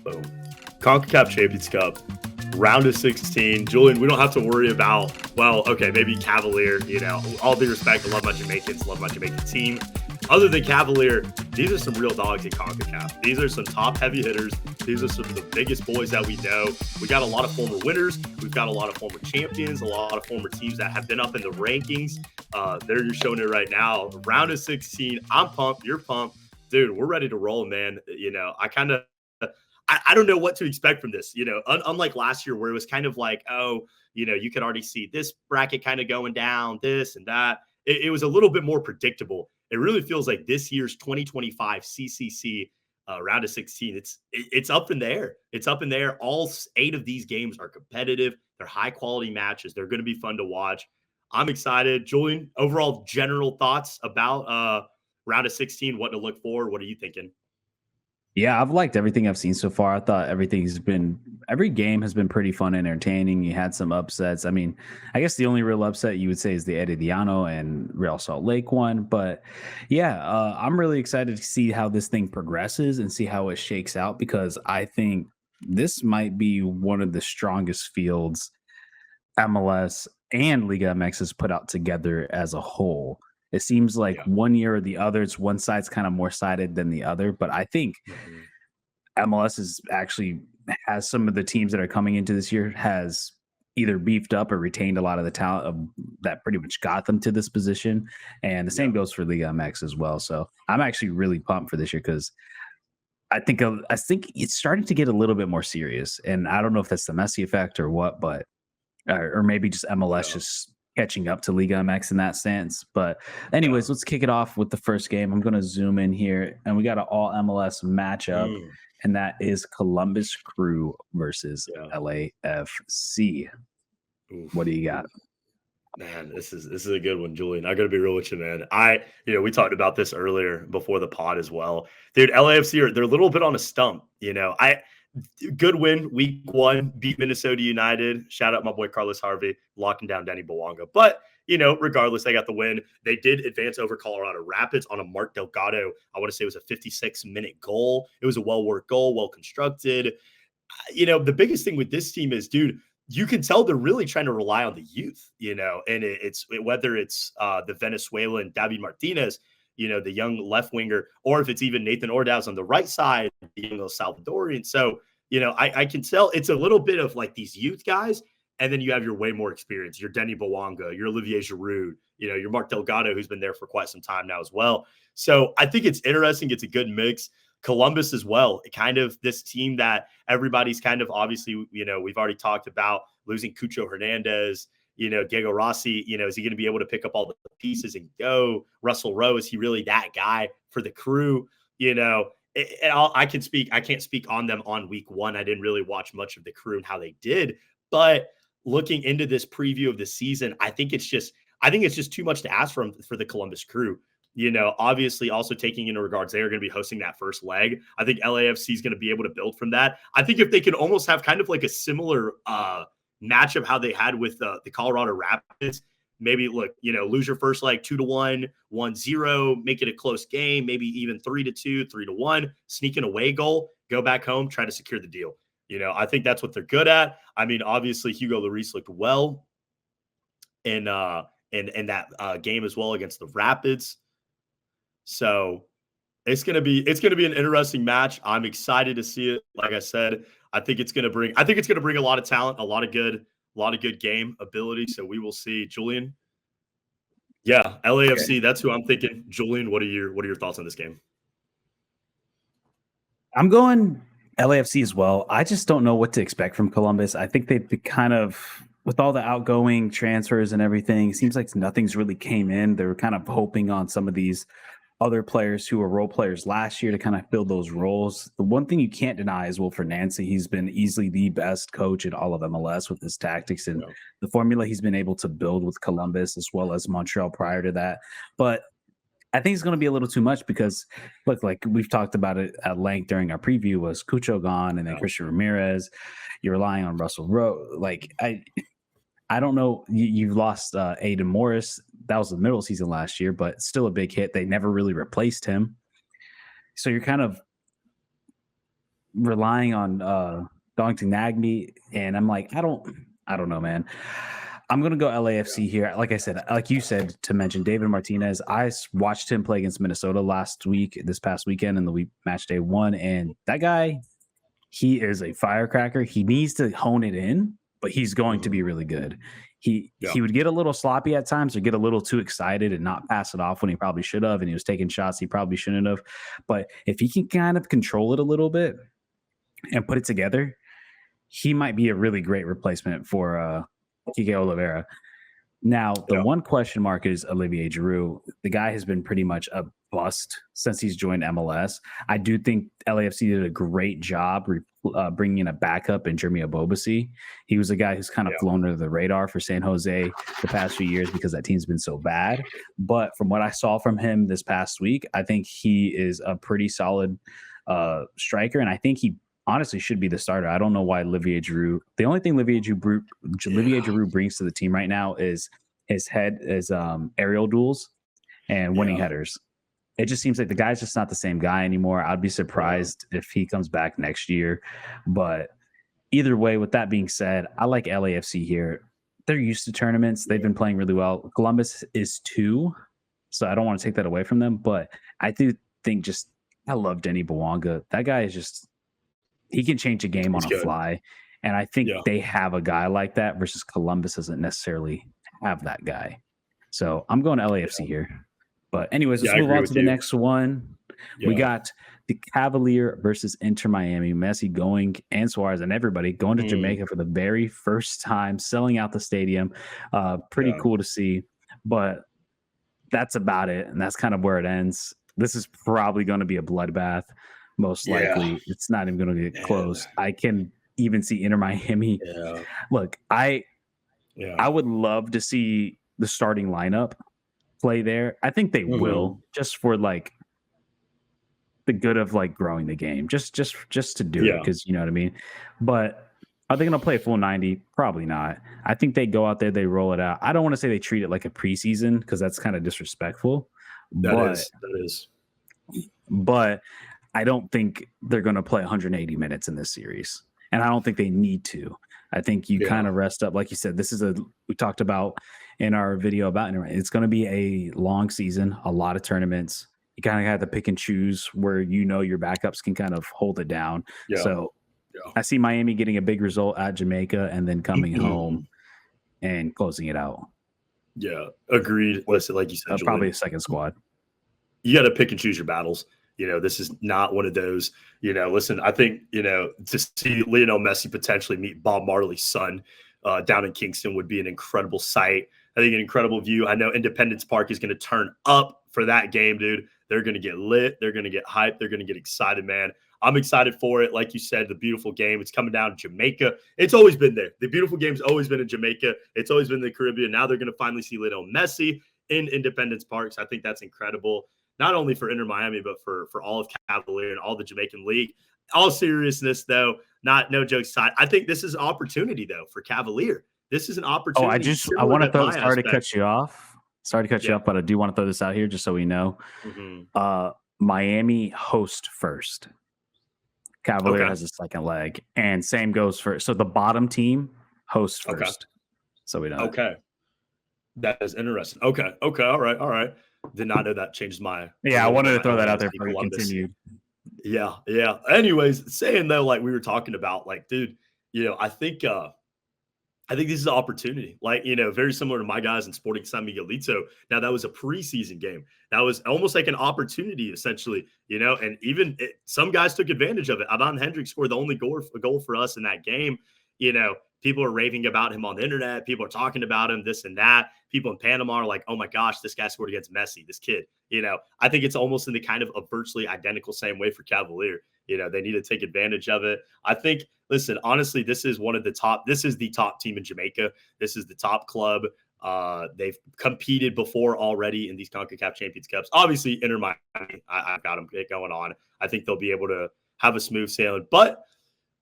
Boom. Concacaf Champions Cup, round of 16. Julian, we don't have to worry about, well, okay, maybe Cavalier, all due respect, I love my Jamaicans, love my Jamaican team. Other than Cavalier, these are some real dogs in CONCACAF. These are some top heavy hitters. These are some of the biggest boys that we know. We got a lot of former winners. We've got a lot of former champions, a lot of former teams that have been up in the rankings. They're showing it right now. Round of 16. I'm pumped. You're pumped. Dude, we're ready to roll, man. I don't know what to expect from this, unlike last year where it was kind of like, you could already see this bracket kind of going down, this and that. It was a little bit more predictable. It really feels like this year's 2025 CCC round of 16. It's up in there. It's up in there. All 8 of these games are competitive. They're high quality matches. They're going to be fun to watch. I'm excited. Julian, overall general thoughts about round of 16, what to look for. What are you thinking? Yeah, I've liked everything I've seen so far. I thought every game has been pretty fun and entertaining. You had some upsets. I mean, I guess the only real upset you would say is the Herediano and Real Salt Lake one. But yeah, I'm really excited to see how this thing progresses and see how it shakes out, because I think this might be one of the strongest fields MLS and Liga MX has put out together as a whole. It seems like one year or the other, it's one side's kind of more sided than the other. But I think MLS has some of the teams that are coming into this year has either beefed up or retained a lot of the talent that pretty much got them to this position. And the same goes for Liga MX as well. So I'm actually really pumped for this year because I think it's starting to get a little bit more serious. And I don't know if that's the Messi effect or what, but or maybe just MLS just catching up to Liga MX in that sense. But anyways, let's kick it off with the first game. I'm going to zoom in here, and we got an all MLS matchup, and that is Columbus Crew versus LAFC. What do you got? Man, this is a good one, Julian. I got to be real with you, man. We talked about this earlier before the pod as well. Dude, LAFC they're a little bit on a stump. Good win, week 1, beat Minnesota United. Shout out my boy Carlos Harvey, locking down Danny Bawanga. But, regardless, they got the win. They did advance over Colorado Rapids on a Mark Delgado. I want to say it was a 56-minute goal. It was a well-worked goal, well-constructed. The biggest thing with this team is, dude, you can tell they're really trying to rely on the youth, and whether it's the Venezuelan David Martinez, the young left winger, or if it's even Nathan Ordaz on the right side, the young El Salvadorian. So, I can tell it's a little bit of like these youth guys, and then you have your way more experience, your Denny Bawanga, your Olivier Giroud, your Mark Delgado, who's been there for quite some time now as well. So I think it's interesting. It's a good mix. Columbus as well, kind of this team that everybody's kind of obviously, we've already talked about losing Cucho Hernandez. Diego Rossi, is he going to be able to pick up all the pieces and go? Russell Rowe, is he really that guy for the Crew? I can't speak on them on week 1. I didn't really watch much of the Crew and how they did, but looking into this preview of the season, I think it's just too much to ask for the Columbus Crew. Obviously also taking into regards, they are going to be hosting that first leg. I think LAFC is going to be able to build from that. I think if they can almost have kind of like a similar matchup how they had with the Colorado Rapids, maybe lose your first leg 2-1, 1-0, make it a close game, maybe even 3-2, 3-1, sneak an away goal, go back home, try to secure the deal. I think that's what they're good at. I mean, obviously Hugo Lloris looked well in that game as well against the Rapids. So it's gonna be an interesting match. I'm excited to see it. Like I said, I think it's gonna bring a lot of talent, a lot of good game ability. So we will see. Julian, LAFC. Okay. That's who I'm thinking. Julian, what are your thoughts on this game? I'm going LAFC as well. I just don't know what to expect from Columbus. I think they've been kind of, with all the outgoing transfers and everything, it seems like nothing's really came in. They were kind of hoping on some of these other players who were role players last year to kind of fill those roles. The one thing you can't deny is Wilfred Nancy. He's been easily the best coach in all of MLS with his tactics and the formula he's been able to build with Columbus as well as Montreal prior to that. But I think it's going to be a little too much because, look, like we've talked about it at length during our preview, was Cucho gone and then Christian Ramirez. You're relying on Russell Rowe. Like, I don't know. You've lost Aiden Morris. That was the middle season last year, but still a big hit. They never really replaced him. So you're kind of relying on Darlington Nagbe, and I'm like, I don't know, man. I'm gonna go LAFC here. Like I said, like you said, to mention David Martinez. Watched him play against Minnesota this past weekend in the week match day 1, and that guy, he is a firecracker. He needs to hone it in, but he's going to be really good. He would get a little sloppy at times or get a little too excited and not pass it off when he probably should have, and he was taking shots he probably shouldn't have. But if he can kind of control it a little bit and put it together, he might be a really great replacement for Kike Oliveira. Now, the one question mark is Olivier Giroud. The guy has been pretty much a bust since he's joined MLS. I do think LAFC did a great job bringing in a backup in Jeremy Abobasi. He was a guy who's kind of flown under the radar for San Jose the past few years because that team's been so bad. But from what I saw from him this past week, I think he is a pretty solid striker, and I think he honestly should be the starter. I don't know why Olivier Giroud. The only thing Olivier Giroud brings to the team right now is his aerial duels and winning headers. It just seems like the guy's just not the same guy anymore. I'd be surprised if he comes back next year. But either way, with that being said, I like LAFC here. They're used to tournaments. They've been playing really well. Columbus is too, so I don't want to take that away from them. But I do think I love Denny Bouanga. That guy is just, he can change a game on a fly. And I think they have a guy like that versus Columbus doesn't necessarily have that guy. So I'm going to LAFC here. But anyways, let's move on to the next one. We got the Cavalier versus Inter Miami. Messi and Suarez and everybody going to Jamaica for the very first time, selling out the stadium. Pretty cool to see. But that's about it. And that's kind of where it ends. This is probably going to be a bloodbath. Most likely. It's not even going to get close. I can even see Inter Miami. Look, I would love to see the starting lineup play there. I think they will, just for like the good of like growing the game, just to do it, because you know what I mean. But are they going to play full 90? Probably not. I think they go out there, they roll it out. I don't want to say they treat it like a preseason because that's kind of disrespectful. That is. But I don't think they're going to play 180 minutes in this series, and I don't think they need to. I think you kind of rest up, like you said. We talked about in our video about it. It's going to be a long season, a lot of tournaments. You kind of have to pick and choose where your backups can kind of hold it down. So I see Miami getting a big result at Jamaica and then coming home and closing it out. Yeah, agreed. Listen, like you said, probably a second squad. You got to pick and choose your battles. This is not one of those, listen, I think, to see Lionel Messi potentially meet Bob Marley's son down in Kingston would be an incredible sight. I think an incredible view. I know Independence Park is going to turn up for that game, dude. They're going to get lit. They're going to get hyped. They're going to get excited, man. I'm excited for it. Like you said, the beautiful game. It's coming down to Jamaica. It's always been there. The beautiful game's always been in Jamaica. It's always been in the Caribbean. Now they're going to finally see Lionel Messi in Independence Park. So I think that's incredible. Not only for Inter Miami, but for all of Cavalier and all the Jamaican League. All seriousness, though, no jokes aside, I think this is an opportunity, though, for Cavalier. This is an opportunity. I want to throw. Sorry to cut you off. But I do want to throw this out here just so we know. Miami host first. Cavalier has a second leg, and same goes for. So the bottom team hosts first. So we know. Okay, that is interesting. Okay, all right. Did not know that changed my. I wanted to throw that out there before you continue. Yeah. Anyways, saying though, like we were talking about, like, dude, I think this is an opportunity. Like, very similar to my guys in Sporting San Miguelito. Now that was a preseason game. That was almost like an opportunity, essentially. And even some guys took advantage of it. Adon Hendrick scored the only goal for us in that game. People are raving about him on the internet. People are talking about him, this and that. People in Panama are like, oh my gosh, this guy scored against Messi, this kid. I think it's almost in the kind of a virtually identical same way for Cavalier. They need to take advantage of it. I think, listen, honestly, this is the top team in Jamaica. This is the top club. They've competed before already in these CONCACAF Champions Cups. Obviously, Inter Miami, I've got them going on. I think they'll be able to have a smooth sailing. But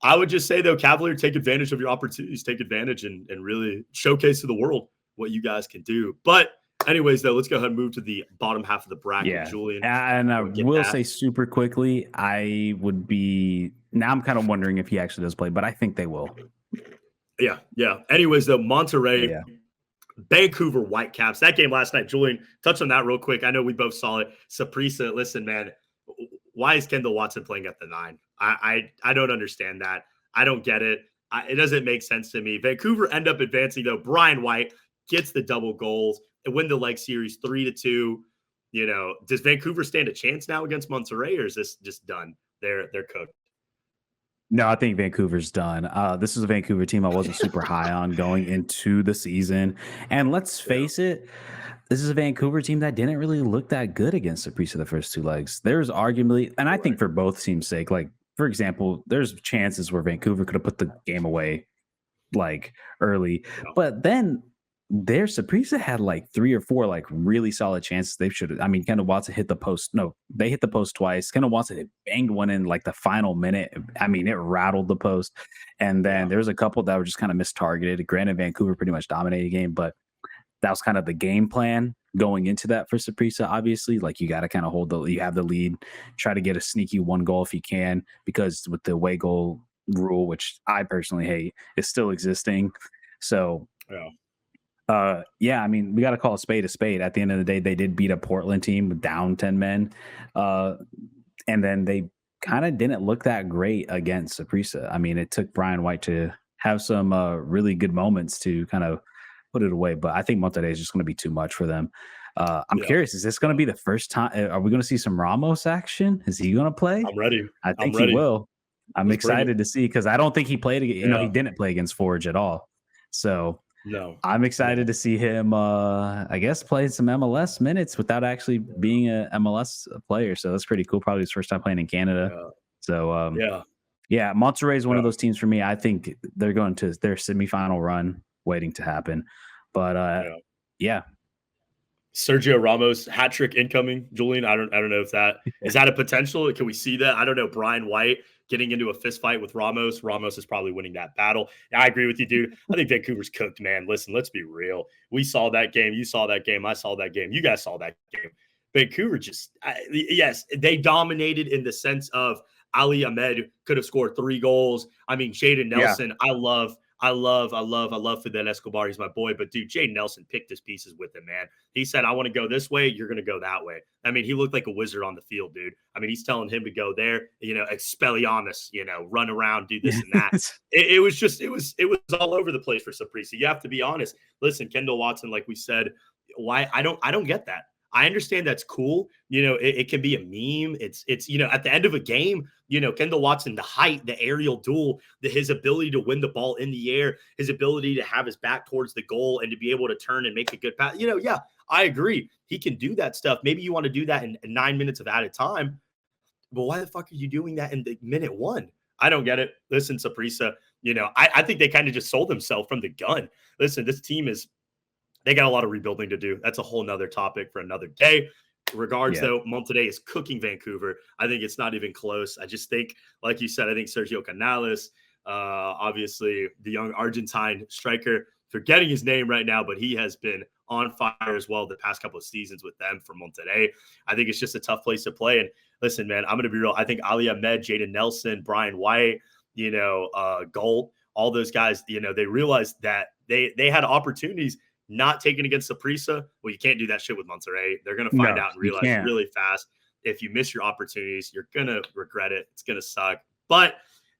I would just say, though, Cavalier, take advantage of your opportunities, take advantage and really showcase to the world what you guys can do. But anyways, though, let's go ahead and move to the bottom half of the bracket, Julian. And I will say super quickly, I would be Now I'm kind of wondering if he actually does play, but I think they will. Yeah, yeah. Anyways, though, Monterrey, Yeah. Vancouver Whitecaps. That game last night, Julian, touch on that real quick. I know we both saw it. Saprissa, listen, man, why is Kendall Watson playing at the 9? I don't understand that. I don't get it. It doesn't make sense to me. Vancouver end up advancing, though. Brian White gets the double goals and win the leg series 3-2. Does Vancouver stand a chance now against Monterrey, or is this just done? They're cooked. No, I think Vancouver's done. This is a Vancouver team I wasn't super high on going into the season. And let's face it, this is a Vancouver team that didn't really look that good against Saprissa the first 2 legs. There's arguably, and I think for both teams' sake, like, for example, there's chances where Vancouver could have put the game away like early, but then their Saprissa had like 3 or 4 like really solid chances. They should have. I mean, Kendall Watson hit the post. No, they hit the post twice. Kendall Watson had banged one in like the final minute. I mean, it rattled the post. And then there was a couple that were just kind of mistargeted. Granted, Vancouver pretty much dominated the game, but that was kind of the game plan going into that for Saprissa. Obviously, like, you got to kind of you have the lead, try to get a sneaky 1 goal if you can, because with the away goal rule, which I personally hate, is still existing. So yeah, I mean, we got to call a spade a spade. At the end of the day, they did beat a Portland team down 10 men. And then they kind of didn't look that great against Saprissa. I mean, it took Brian White to have some really good moments to kind of put it away. But I think Monterrey is just going to be too much for them. I'm curious, is this going to be the first time? Are we going to see some Ramos action? Is he going to play? I'm ready. I think he will. I'm excited to see, because I don't think he played. He didn't play against Forge at all. So no, I'm excited to see him, I guess, play some MLS minutes without actually being a MLS player. So that's pretty cool. Probably his first time playing in Canada. So, yeah, Monterrey is one of those teams for me. I think they're going to their semifinal run waiting to happen. But yeah. Sergio Ramos hat trick incoming, Julian. I don't know if that is that a potential. Can we see that? I don't know. Brian White getting into a fist fight with Ramos. Ramos is probably winning that battle. I agree with you, dude. I think Vancouver's cooked, man. Listen, let's be real. We saw that game. You saw that game. I saw that game. You guys saw that game. Vancouver yes, they dominated in the sense of Ali Ahmed could have scored 3 goals. I mean, Jaden Nelson, I love Fidel Escobar. He's my boy. But, dude, Jaden Nelson picked his pieces with him, man. He said, I want to go this way. You're going to go that way. I mean, he looked like a wizard on the field, dude. I mean, he's telling him to go there, Expelliarmus, run around, do this and that. it was all over the place for Saprissa. You have to be honest. Listen, Kendall Watson, like we said, why I don't get that. I understand that's cool. It can be a meme. It's at the end of a game, Kendall Watson, the height, the aerial duel, his ability to win the ball in the air, his ability to have his back towards the goal and to be able to turn and make a good pass. Yeah, I agree. He can do that stuff. Maybe you want to do that in 9 minutes of at a time. But why the fuck are you doing that in the minute 1? I don't get it. Listen, Saprissa, I think they kind of just sold themselves from the gun. Listen, this team they got a lot of rebuilding to do. That's a whole nother topic for another day. Regards, though, Monterrey is cooking Vancouver. I think it's not even close. I just think, like you said, I think Sergio Canales, obviously the young Argentine striker, forgetting his name right now, but he has been on fire as well the past couple of seasons with them for Monterrey. I think it's just a tough place to play. And listen, man, I'm going to be real. I think Ali Ahmed, Jaden Nelson, Brian White, Gold, all those guys, they realized that they had opportunities not taken against Saprissa. Well, you can't do that shit with Monterrey. They're going to find out and realize really fast. If you miss your opportunities, you're going to regret it. It's going to suck. But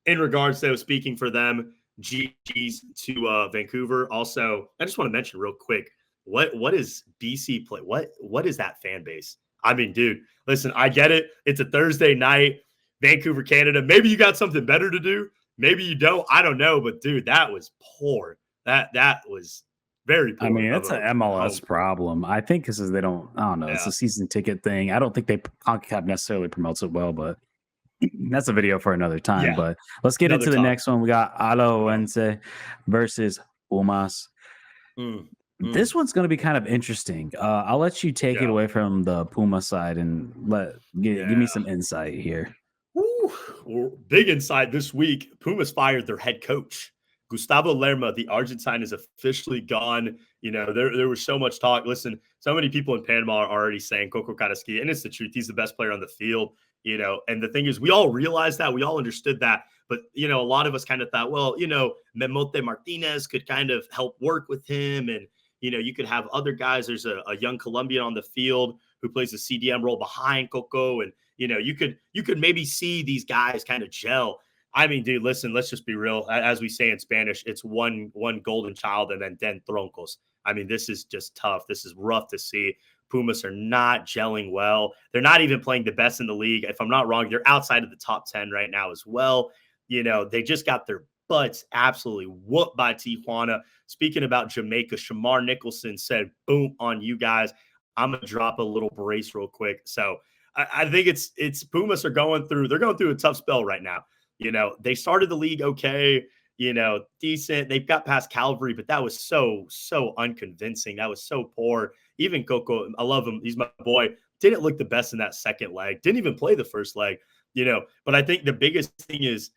in regards to speaking for them, GG's to Vancouver. Also, I just want to mention real quick, what is BC play? What is that fan base? I mean, dude, listen, I get it. It's a Thursday night, Vancouver, Canada. Maybe you got something better to do. Maybe you don't. I don't know. But, dude, that was poor. That was very poor. I mean, it's an MLS problem. I think because I don't know. It's a season ticket thing. I don't think Concacaf necessarily promotes it well, but that's a video for another time. Yeah. But let's get into the next one. We got Alajuelense versus Pumas. This one's going to be kind of interesting. I'll let you take it away from the Puma side and give me some insight here. Well, big insight this week. Pumas fired their head coach. Gustavo Lerma, the Argentine, is officially gone. There was so much talk. Listen, so many people in Panama are already saying Coco Carrasquilla, and it's the truth. He's the best player on the field. And the thing is, we all realized that, we all understood that. But, a lot of us kind of thought, well, Memote Martinez could kind of help work with him. And, you could have other guys. There's a young Colombian on the field who plays the CDM role behind Coco. And, you could maybe see these guys kind of gel. I mean, dude, listen, let's just be real. As we say in Spanish, it's one golden child and then 10 troncos. I mean, this is just tough. This is rough to see. Pumas are not gelling well. They're not even playing the best in the league. If I'm not wrong, they're outside of the top 10 right now as well. They just got their butts absolutely whooped by Tijuana. Speaking about Jamaica, Shamar Nicholson said, boom on you guys. I'm going to drop a little brace real quick. So I think it's Pumas they're going through a tough spell right now. They started the league okay, decent. They've got past Calvary, but that was so unconvincing. That was so poor. Even Coco, I love him. He's my boy. Didn't look the best in that second leg. Didn't even play the first leg, But I think the biggest thing is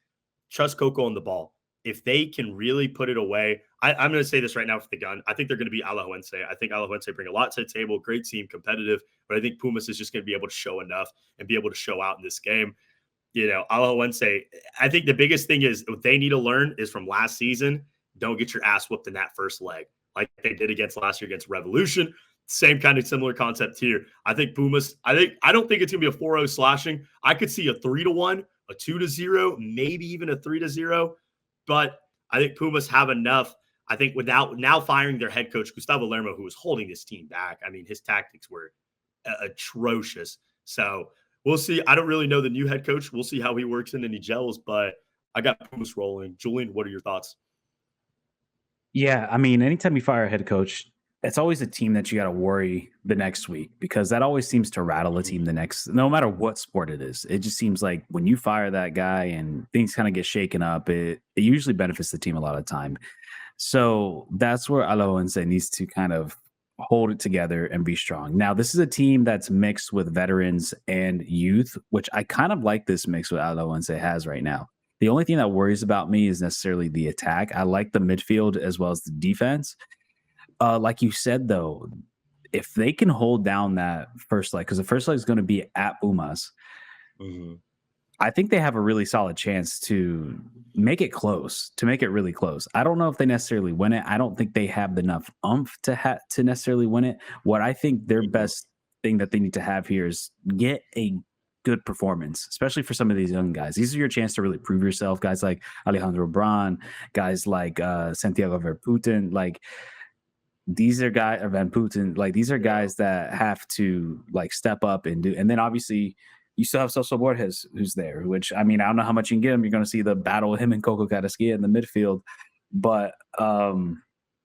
trust Coco on the ball. If they can really put it away, I'm going to say this right now for the gun. I think they're going to be Alajuelense. I think Alajuelense bring a lot to the table. Great team, competitive. But I think Pumas is just going to be able to show enough and be able to show out in this game. Alajuelense, I think the biggest thing is what they need to learn is from last season, don't get your ass whooped in that first leg like they did last year against Revolution. Same kind of similar concept here. I think Pumas, I don't think it's going to be a 4-0 slashing. I could see a 3-1, a 2-0, maybe even a 3-0. But I think Pumas have enough. I think without now firing their head coach, Gustavo Lermo, who was holding this team back. I mean, his tactics were atrocious. So we'll see. I don't really know the new head coach. We'll see how he works in and he gels, but I got Pumas rolling. Julian, what are your thoughts? Yeah, I mean, anytime you fire a head coach, it's always a team that you got to worry the next week because that always seems to rattle a team no matter what sport it is. It just seems like when you fire that guy and things kind of get shaken up, it usually benefits the team a lot of time. So that's where Alajuelense needs to kind of hold it together and be strong. Now, this is a team that's mixed with veterans and youth, which I kind of like this mix what Alajuelense has right now. The only thing that worries about me is necessarily the attack. I like the midfield as well as the defense. Like you said, though, if they can hold down that first leg, because the first leg is going to be at Pumas, I think they have a really solid chance to make it close, to make it really close. I don't know if they necessarily win it. I don't think they have enough oomph to necessarily win it. What I think their best thing that they need to have here is get a good performance, especially for some of these young guys. These are your chance to really prove yourself. Guys like Alejandro Bran, guys like Santiago Verputten, like these are guys, or Van Putten, like these are guys that have to like step up and do. And then obviously you still have Celso Borges who's there, which I mean, I don't know how much you can get him. You're going to see the battle of him and Coco Carrasquilla in the midfield, but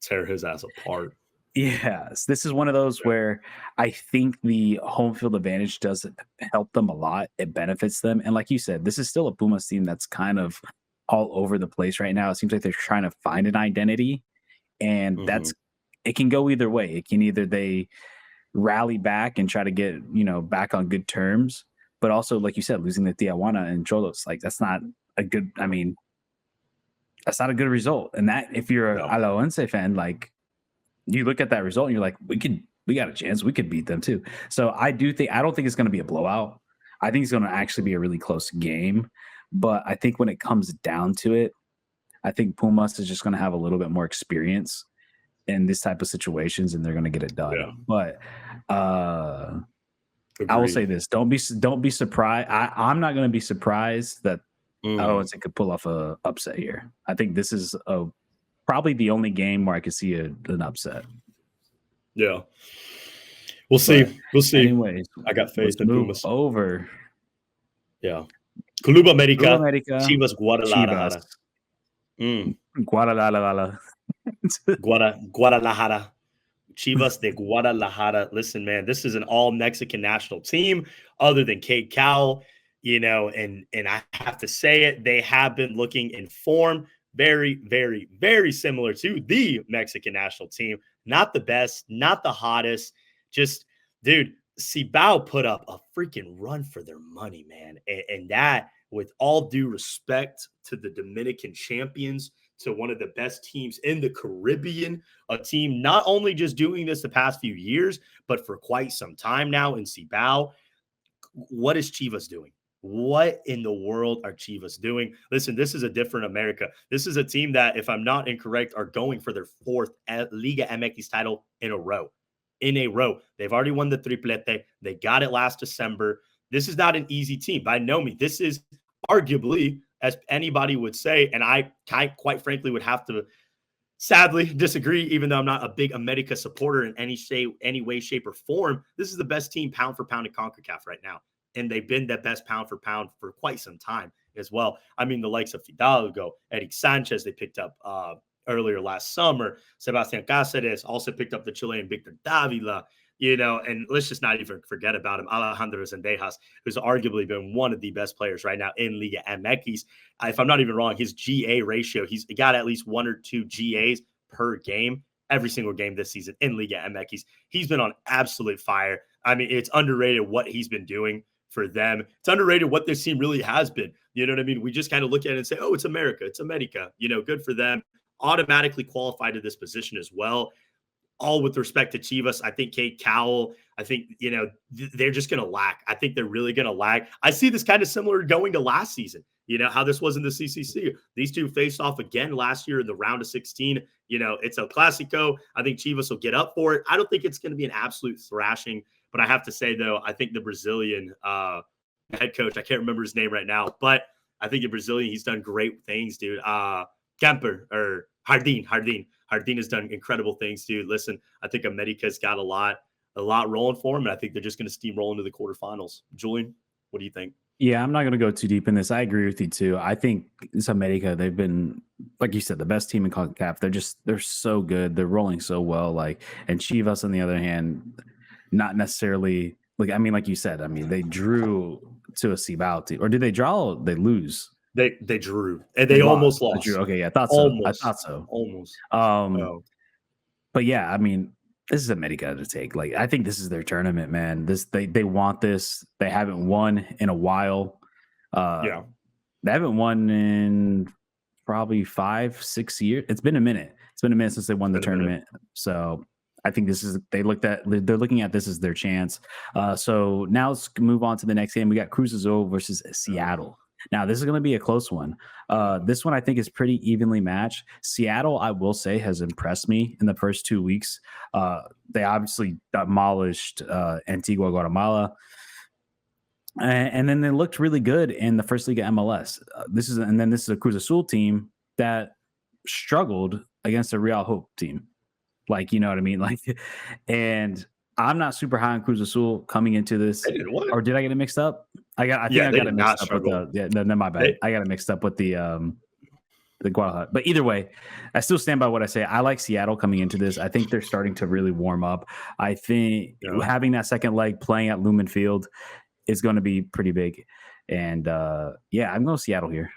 tear his ass apart. Yes, this is one of those where I think the home field advantage does help them a lot. It benefits them. And like you said, this is still a Pumas team that's kind of all over the place right now. It seems like they're trying to find an identity, and it can go either way. It can either they rally back and try to get, back on good terms, but also, like you said, losing the Tijuana and Cholos, like that's not a good result. And that if you're a Alajuelense fan, like you look at that result and you're like, we got a chance. We could beat them too. So I don't think it's going to be a blowout. I think it's going to actually be a really close game. But I think when it comes down to it, I think Pumas is just going to have a little bit more experience in this type of situations, and they're going to get it done. Yeah. But I will say this: don't be surprised. I'm not going to be surprised that Alajuelense could pull off a upset here. I think this is probably the only game where I could see an upset. Yeah. We'll see. Anyways, I got faith in Pumas. Over. Yeah. Club America, Chivas Guadalajara. Guadalajara. Guadalajara. Chivas de Guadalajara. Listen, man, this is an all-Mexican national team other than Kate Cowell, and I have to say it, they have been looking in form. Very, very, very similar to the Mexican national team. Not the best, not the hottest. Just, dude, Cibao put up a freaking run for their money, man. And that, with all due respect to the Dominican champions, to one of the best teams in the Caribbean, a team not only just doing this the past few years, but for quite some time now in Cibao. What is Chivas doing? What in the world are Chivas doing? Listen, this is a different America. This is a team that, if I'm not incorrect, are going for their fourth Liga MX title in a row. In a row. They've already won the triplete. They got it last December. This is not an easy team. By no means. This is arguably, as anybody would say, and I quite frankly would have to sadly disagree, even though I'm not a big America supporter in any way, shape, or form. This is the best team pound for pound in CONCACAF right now. And they've been the best pound for pound for quite some time as well. I mean, the likes of Fidalgo, Eric Sanchez, they picked up earlier last summer. Sebastian Cáceres also picked up the Chilean Victor Davila, and let's just not even forget about him, Alejandro Zendejas, who's arguably been one of the best players right now in Liga MX. If I'm not even wrong, his GA ratio, he's got at least 1 or 2 GAs per game, every single game this season in Liga MX. He's been on absolute fire. I mean, it's underrated what he's been doing for them. It's underrated what this team really has been. You know what I mean? We just kind of look at it and say, oh, it's America. It's America. Good for them. Automatically qualified to this position as well. All with respect to Chivas. I think Kate Cowell, I think, they're just going to lack. I think they're really going to lag. I see this kind of similar going to last season, how this was in the CCC. These two faced off again last year in the round of 16. It's El Clasico. I think Chivas will get up for it. I don't think it's going to be an absolute thrashing, but I have to say, though, I think the Brazilian head coach, I can't remember his name right now, but I think the Brazilian, he's done great things, dude. Kemper or Hardin has done incredible things, dude. Listen, I think America's got a lot rolling for him, and I think they're just going to steamroll into the quarterfinals. Julian, what do you think? Yeah, I'm not going to go too deep in this. I agree with you too. I think it's America. They've been, like you said, the best team in CONCACAF. They're so good. They're rolling so well. And Chivas, on the other hand, not necessarily like you said. I mean, they drew to a Cibao team, or did they draw? Or they lose. They drew, and they almost lost. Okay, yeah, I thought so. Almost. But yeah, I mean, this is America to take. I think this is their tournament, man. They want this. They haven't won in a while. They haven't won in probably 5-6 years. It's been a minute. Since they won the tournament. So I think they're looking at this as their chance. So now let's move on to the next game. We got Cruz Azul versus Seattle. Now, this is going to be a close one. This one I think is pretty evenly matched. Seattle, I will say, has impressed me in the first 2 weeks. They obviously demolished Antigua Guatemala. And then they looked really good in the first Liga MLS. This is a Cruz Azul team that struggled against a Real Hope team. You know what I mean? And I'm not super high on Cruz Azul coming into this. Or did I get it mixed up? I got it mixed up with my bad. I got it mixed up with the Guadalajara. But either way, I still stand by what I say. I like Seattle coming into this. I think they're starting to really warm up. I think having that second leg playing at Lumen Field is going to be pretty big. And I'm going to Seattle here.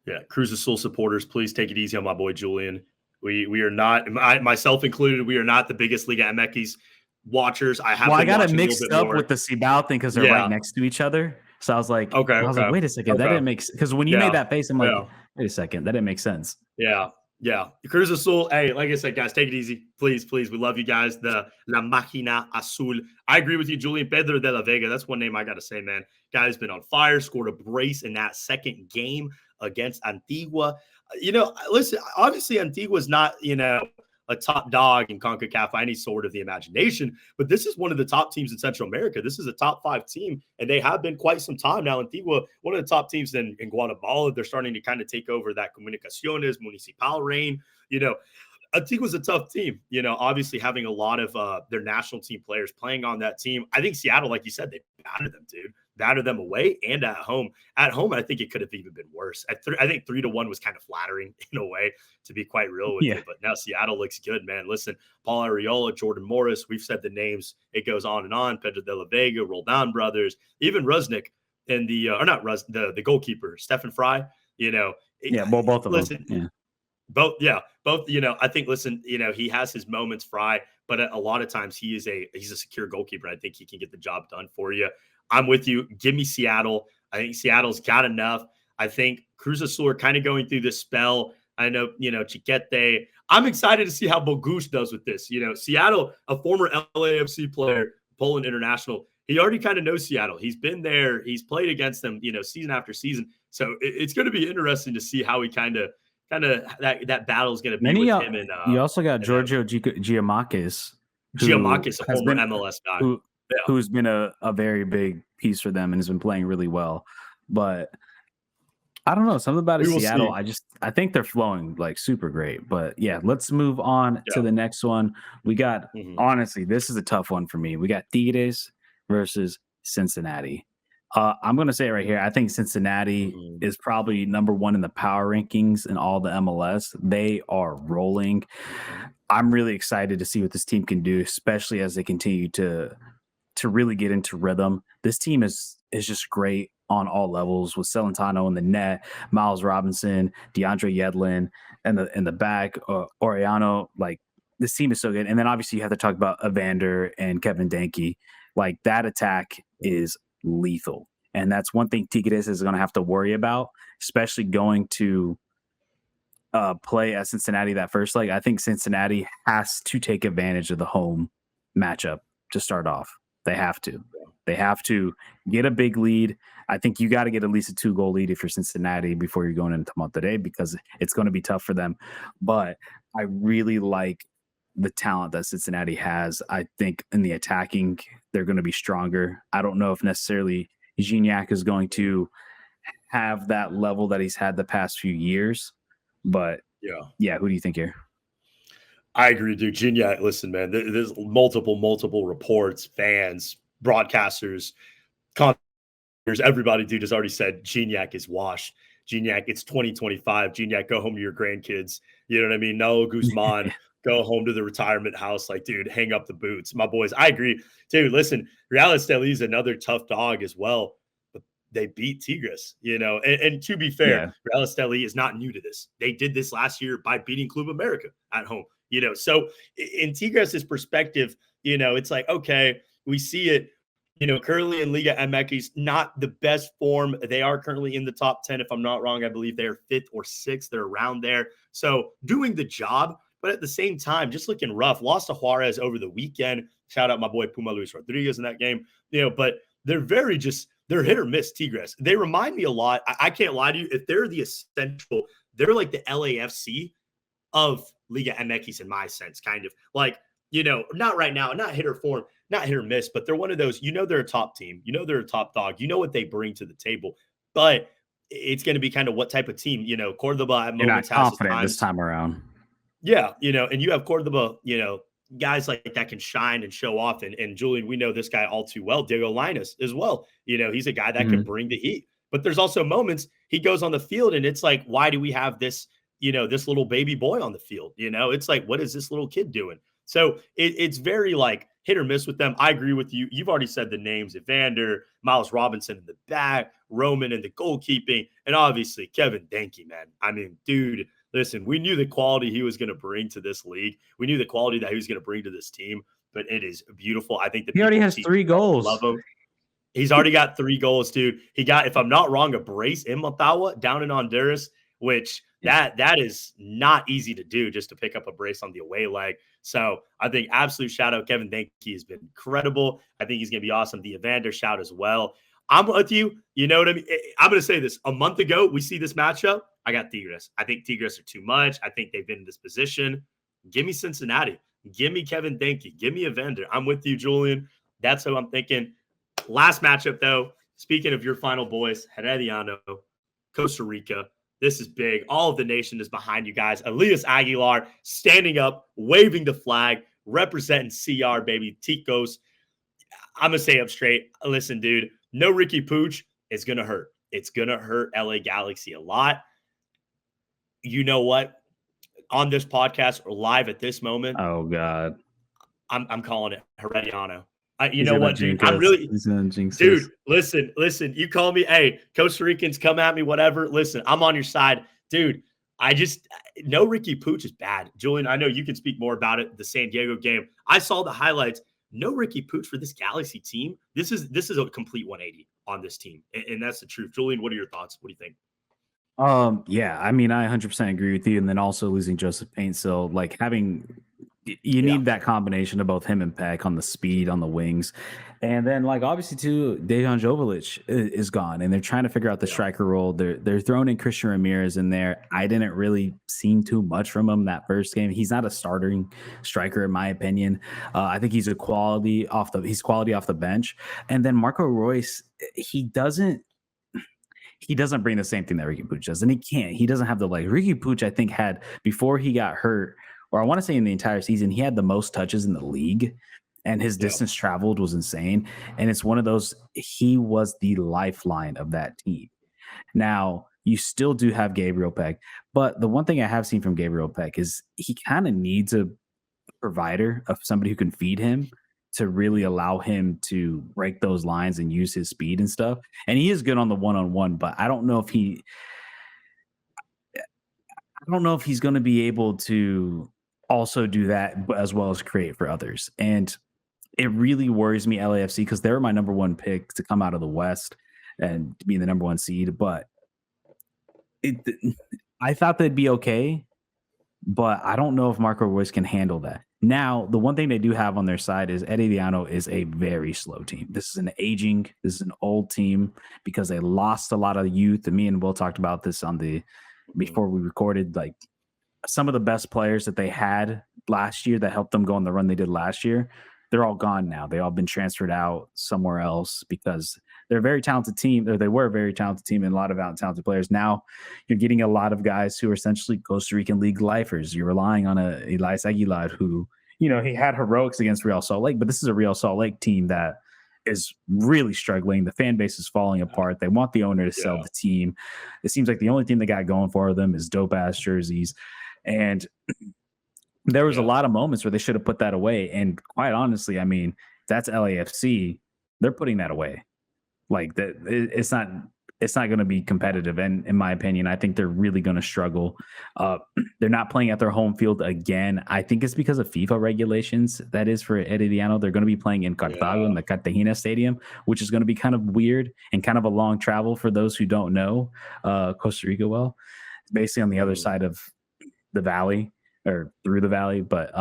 Yeah, Cruz Azul supporters, please take it easy on my boy Julian. We are not, myself included, we are not the biggest Liga MX watchers. I got it mixed up with the Cibao thing because they're right next to each other. So I was like, like, wait a second, that didn't make sense. Because when you made that face, I'm like, wait a second, that didn't make sense. Yeah. Cruz Azul, hey, like I said, guys, take it easy. Please. We love you guys. The La Máquina Azul. I agree with you, Julian. Pedro de la Vega. That's one name I got to say, man. Guy's been on fire, scored a brace in that second game against Antigua. Listen, obviously Antigua's not, a top dog in CONCACAF by any sort of the imagination, but this is one of the top teams in Central America. This is a top 5 team, and they have been quite some time now. Antigua, one of the top teams in Guatemala. They're starting to kind of take over that Comunicaciones, Municipal reign. Antigua's a tough team, obviously having a lot of their national team players playing on that team. I think Seattle, like you said, they battered them, dude. Battered them away and at home. At home, I think it could have even been worse. I think 3-1 was kind of flattering in a way, to be quite real with you. But now Seattle looks good, man. Listen, Paul Arriola, Jordan Morris, we've said the names. It goes on and on. Pedro de la Vega, Roldan brothers, even Rusnik and the goalkeeper, Stefan Fry. Both of them. Both. I think, listen, he has his moments, Fry, but a lot of times he's a secure goalkeeper. I think he can get the job done for you. I'm with you. Give me Seattle. I think Seattle's got enough. I think Cruz Azul are kind of going through this spell. I know, Chiquete. I'm excited to see how Bogusz does with this. Seattle, a former LAFC player, Poland international, he already kind of knows Seattle. He's been there. He's played against them, season after season. So it's going to be interesting to see how he kind of that battle is going to be Then with him. And you also got Giorgio Giamakis, Giamakis, a former MLS guy, who's been a very big piece for them and has been playing really well. But I don't know, something about Seattle. I think they're flowing like super great. But yeah, let's move on to the next one. We got honestly, this is a tough one for me. We got Tigres versus Cincinnati. I'm going to say it right here. I think Cincinnati is probably number one in the power rankings in all the MLS. They are rolling. I'm really excited to see what this team can do, especially as they continue to really get into rhythm. This team is just great on all levels with Celentano in the net, Miles Robinson, DeAndre Yedlin, and in the back, Oriano. Like, this team is so good. And then obviously you have to talk about Evander and Kevin Danke. Like, that attack is lethal. And that's one thing Tigres is going to have to worry about, especially going to play at Cincinnati that first leg. I think Cincinnati has to take advantage of the home matchup to start off. They have to. They have to get a big lead. I think you got to get at least a 2-goal lead if you're Cincinnati before you're going into Monterrey, because it's going to be tough for them. But I really like the talent that Cincinnati has. I think in the attacking, they're going to be stronger. I don't know if necessarily Gignac is going to have that level that he's had the past few years. But yeah, who do you think here? I agree, dude. Gignac, listen, man, there's multiple reports, fans, broadcasters, everybody, dude, has already said Gignac is washed. Gignac, it's 2025. Gignac, go home to your grandkids. You know what I mean? No, Guzman, go home to the retirement house. Like, dude, hang up the boots. My boys, I agree. Dude, listen, Real Estelí is another tough dog as well. But they beat Tigres, And to be fair, Real Estelí is not new to this. They did this last year by beating Club America at home. So in Tigres' perspective, it's like, okay, we see it, currently in Liga MX, not the best form. They are currently in the top 10, if I'm not wrong. I believe they're 5th or 6th. They're around there. So doing the job, but at the same time, just looking rough. Lost to Juarez over the weekend. Shout out my boy Puma Luis Rodriguez in that game. But they're they're hit or miss, Tigres. They remind me a lot. I can't lie to you. If they're the essential, they're like the LAFC of Liga MX in my sense, kind of like, not right now, not hit or miss, but they're one of those, they're a top team, they're a top dog, what they bring to the table, but it's going to be kind of what type of team, Cordoba at moments has confident this time around. Yeah. And you have Cordoba, guys like that can shine and show off. And Julian, we know this guy all too well, Diego Linus as well. He's a guy that can bring the heat, but there's also moments he goes on the field and it's like, why do we have this, this little baby boy on the field? It's like, what is this little kid doing? So it's very like hit or miss with them. I agree with you. You've already said the names: Evander, Miles Robinson in the back, Roman in the goalkeeping, and obviously Kevin Danke, man. I mean, dude, listen, we knew the quality he was going to bring to this league. We knew the quality that he was going to bring to this team, but it is beautiful. I think that he already has 3 goals. Love him. He's already got 3 goals, dude. He got, if I'm not wrong, a brace in Motagua down in Honduras, which that is not easy to do, just to pick up a brace on the away leg. So I think absolute shout out. Kevin Danke has been incredible. I think he's going to be awesome. The Evander shout as well. I'm with you. You know what I mean? I'm going to say this. A month ago, we see this matchup. I got Tigres. I think Tigres are too much. I think they've been in this position. Give me Cincinnati. Give me Kevin Danke. Give me Evander. I'm with you, Julian. That's who I'm thinking. Last matchup, though. Speaking of your final boys, Herediano, Costa Rica. This is big. All of the nation is behind you guys. Elias Aguilar standing up, waving the flag, representing CR, baby. Ticos. I'm going to say up straight. Listen, dude, no Ricky Pooch is going to hurt. It's going to hurt LA Galaxy a lot. You know what? On this podcast or live at this moment. Oh, God. I'm calling it Herediano. You know what, dude? I'm really, dude, listen, you call me, hey, Costa Ricans, come at me, whatever. Listen, I'm on your side. Dude, no Ricky Pooch is bad. Julian, I know you can speak more about it, the San Diego game. I saw the highlights. No Ricky Pooch for this Galaxy team. This is a complete 180 on this team. And that's the truth. Julian, what are your thoughts? What do you think? Yeah, I mean, I 100% agree with you. And then also losing Joseph Paint. So, like, having You Yeah. need that combination of both him and Peck on the speed on the wings, and then like obviously too, Dejan Joveljic is gone, and they're trying to figure out the Yeah. striker role. They're throwing in Christian Ramirez in there. I didn't really see too much from him that first game. He's not a starting striker in my opinion. I think he's quality off the bench, and then Marco Royce he doesn't bring the same thing that Ricky Puig does, and he can't. He doesn't have the like Ricky Puig. I think had before he got hurt, or I want to say in the entire season, he had the most touches in the league, and his distance traveled was insane. And it's one of those. He was the lifeline of that team. Now you still do have Gabriel Peck, but the one thing I have seen from Gabriel Peck is he kind of needs a provider of somebody who can feed him to really allow him to break those lines and use his speed and stuff. And he is good on the one-on-one, but I don't know if he's going to be able to also do that as well as create for others. And it really worries me, LAFC, because they're my number one pick to come out of the West and to be the number one seed. But I thought they'd be okay, but I don't know if Marco Royce can handle that. Now, the one thing they do have on their side is Herediano is a very slow team. This is an old team because they lost a lot of youth. And me and Will talked about this before we recorded, like some of the best players that they had last year that helped them go on the run they did last year. They're all gone now. They all been transferred out somewhere else because they're a very talented team, or they were a very talented team and a lot of talented players. Now you're getting a lot of guys who are essentially Costa Rican league lifers. You're relying on Elias Aguilar, who, he had heroics against Real Salt Lake, but this is a Real Salt Lake team that is really struggling. The fan base is falling apart. They want the owner to sell the team. It seems like the only thing they got going for them is dope ass jerseys. And there was a lot of moments where they should have put that away. And quite honestly, I mean, that's LAFC. They're putting that away. Like that, it's not going to be competitive. And in my opinion, I think they're really going to struggle. They're not playing at their home field again. I think it's because of FIFA regulations. That is for Herediano. They're going to be playing in Cartago in the Cartagena Stadium, which is going to be kind of weird and kind of a long travel for those who don't know Costa Rica well. It's basically on the other side of the valley or through the valley. But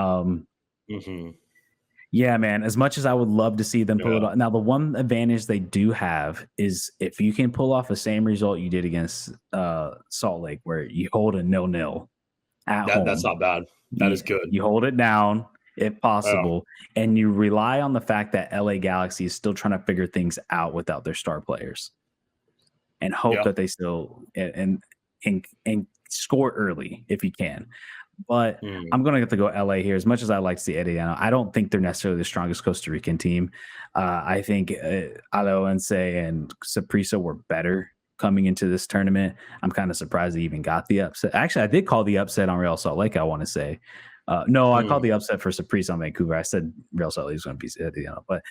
yeah, man, as much as I would love to see them pull it off. Now, the one advantage they do have is if you can pull off the same result you did against Salt Lake, where you hold a 0-0 at home. That's not bad. That is good. You hold it down if possible, and you rely on the fact that LA Galaxy is still trying to figure things out without their star players and hope that they still and score early if you can. But I'm going to have to go LA here. As much as I like to see Herediano, I don't think they're necessarily the strongest Costa Rican team. I think Alaoense and Saprissa were better coming into this tournament. I'm kind of surprised they even got the upset. Actually, I did call the upset on Real Salt Lake, I want to say. No, I called the upset for Saprissa on Vancouver. I said Real Salt Lake was going to be Herediano. But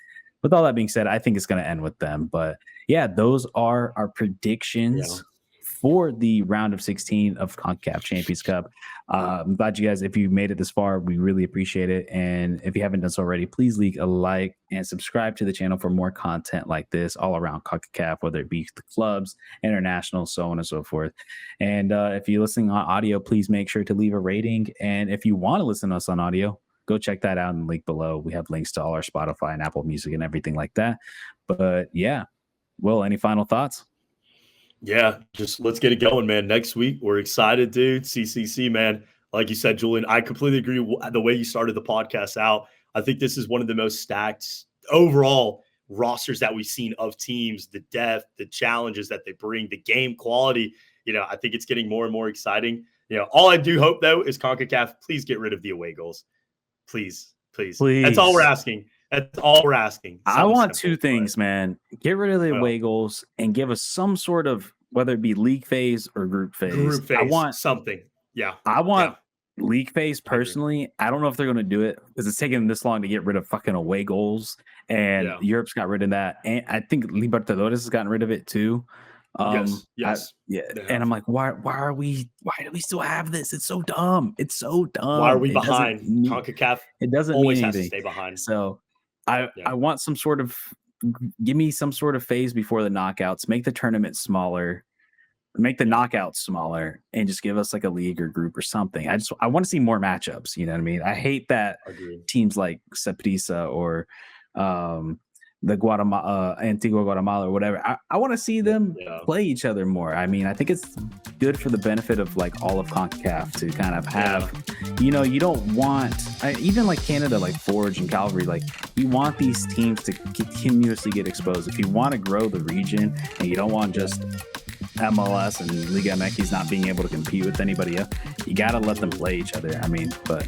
with all that being said, I think it's going to end with them. But yeah, those are our predictions for the round of 16 of Concacaf Champions Cup. I'm glad you guys, if you made it this far, we really appreciate it. And if you haven't done so already, please leave a like and subscribe to the channel for more content like this all around Concacaf, whether it be the clubs, international, so on and so forth. And if you're listening on audio, please make sure to leave a rating. And if you want to listen to us on audio, go check that out in the link below. We have links to all our Spotify and Apple Music and everything like that. But yeah, Will, any final thoughts? Yeah, just let's get it going, man. Next week, we're excited, dude. CCC, man. Like you said, Julian, I completely agree with the way you started the podcast out. I think this is one of the most stacked overall rosters that we've seen of teams, the depth, the challenges that they bring, the game quality. I think it's getting more and more exciting. All I do hope, though, is CONCACAF, please get rid of the away goals. Please. That's all we're asking. That's all we're asking. I want two things, man. Get rid of the away goals and give us some sort of, whether it be league phase or group phase. I want something. Yeah. I want league phase personally. I don't know if they're going to do it because it's taking this long to get rid of fucking away goals. And Europe's got rid of that. And I think Libertadores has gotten rid of it too. Yes. And I'm like, why do we still have this? It's so dumb. Why are we behind? CONCACAF it doesn't always mean has anything. to stay behind. So I want some sort of, give me some sort of phase before the knockouts, make the tournament smaller, make the knockouts smaller and just give us like a league or group or something. I want to see more matchups. You know what I mean? I hate that Agreed. teams like Saprissa or the Guatemala, Antigua Guatemala or whatever. I want to see them play each other more. I mean, I think it's good for the benefit of like all of CONCACAF to kind of have, you know, you don't want even like Canada, like Forge and Calgary, like you want these teams to continuously get exposed. If you want to grow the region and you don't want just MLS and Liga MX not being able to compete with anybody else, you got to let them play each other. I mean, but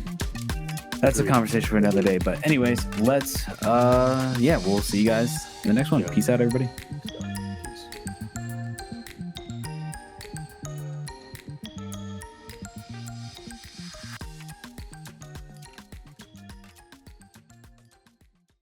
that's a conversation for another day. But anyways, let's we'll see you guys in the next one. Peace out, everybody.